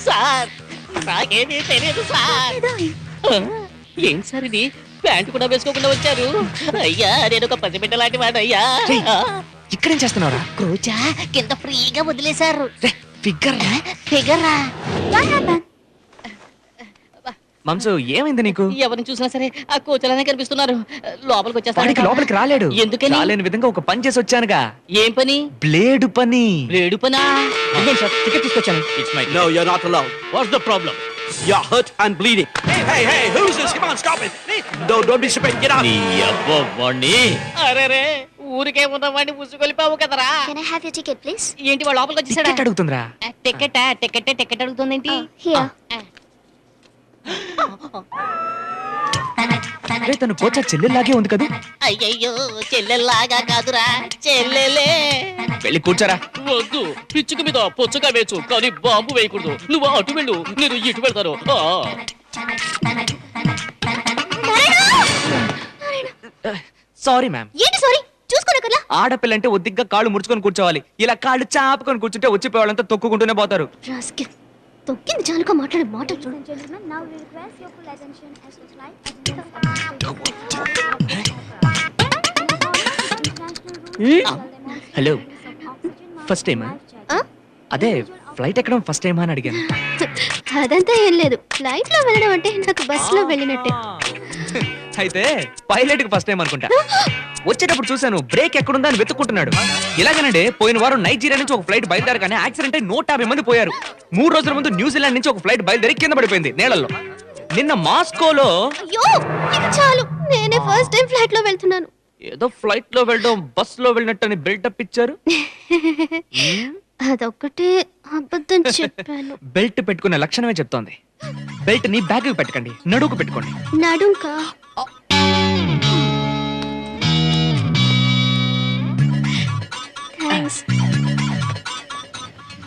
Sir నాకేమీ తెలియదు sir. ఏం సార్ ఇది? ప్యాంటు కూడా వేసుకోకుండా వచ్చారు. అయ్యా నేను ఒక పసిబిడ్డ లాంటి వాడు అయ్యా. ఇక్కడేం చేస్తున్నావురా? కోచా కింద ఫ్రీగా వదిలేశారు. ఫిగర్ ఫిగరా? మాంసు ఏమైంది నీకు? ఎవరిని చూసినా సరే ఆ కోచలానే కనిపిస్తున్నారు. లోపలికి వాడికి వచ్చేస్తాను. లోపలికి రాలేడు. ఎందుకని? రాలేని విధంగా ఒక పని చేసి వచ్చానుగా. ఏం పని? బ్లేడ్ పని. బ్లేడు పనా? టికెట్ తీసుకొచ్చాను. No, you're not allowed. What's the problem? You're hurt and bleeding. Hey, who's this? Come on, stop it. Don't be stupid. Get out. అరే ఊరికే ఉన్నవాడిని ముసుగొలిపావు కదరా. Can I have your ticket, please? ఏంటి వాడు లోపలికి వచ్చేసాడా? Ticket అడుగుతుందిరా. Ticket అడుగుతుందేంటి? Here. తను కోచా చెల్లెల్లాగే ఉంది కదా. అయ్యయ్యో చెల్లెల్లాగా కాదురా, చెల్లెలే. వెళ్ళి కూర్చోరా. వద్దు, పిచ్చుక మీద పొచ్చుగా వేచు కానీ బాంబు వేయకూడదు. నువ్వు అటు వెళ్ళు, నేను ఇటు వెళ్తాను. Sorry ma'am. ఏంటి సారీ? చూసుకోనక్కర్లా. ఆడపిల్లంటే ఒద్దిగ్గా కాళ్ళు ముడుచుకొని కూర్చోవాలి. ఇలా కాళ్ళు చాపుకొని కూర్చుంటే వచ్చిపోవాలంతా తొక్కుకుంటూనే పోతారు. రాస్కెల్. తొక్కింది చాలుగా మాట్లాడే మాటలు చూడండి. హలో, ఫస్ట్ టైమా? అదే ఫ్లైట్ ఎక్కడం ఫస్ట్ టైమా అని అడిగాను. అదంతా ఏం లేదు. ఫ్లైట్ లో వెళ్ళడం అంటే నాకు బస్ లో వెళ్ళినట్టే. అయితే పైలట్ కి ఫస్ట్ టైం అనుకుంటా. వచ్చేటప్పుడు చూశాను బ్రేక్ ఎక్కడుందా అని వెతుక్కుంటున్నాడు. ఇలాగనండి పోయిన వారం నైజీరియా నుంచి ఒక ఫ్లైట్ బయలుదేరగానే యాక్సిడెంట్ అయి 150 మంది పోయారు. 3 రోజుల ముందు న్యూజిలాండ్ నుంచి ఒక ఫ్లైట్ బయలుదేరి కింద పడిపోయింది నీళ్ళల్లో. నిన్న మాస్కోలో అయ్యో ఇది చాలు. నేనే ఫస్ట్ టైం ఫ్లైట్ లో వెళ్తున్నాను. ఏదో ఫ్లైట్ లో వెళ్ళడం బస్ లో వెళ్ళినట్టు బిల్డప్ ఇచ్చారు. అదొక్కటే అబద్ధం చెప్పాను. బెల్ట్ పెట్టుకునే లక్షణమే చెప్తోంది. బెల్ట్ ని బ్యాగ్ పెట్టకండి, నడువుకు పెట్టుకోండి. నడుంకా?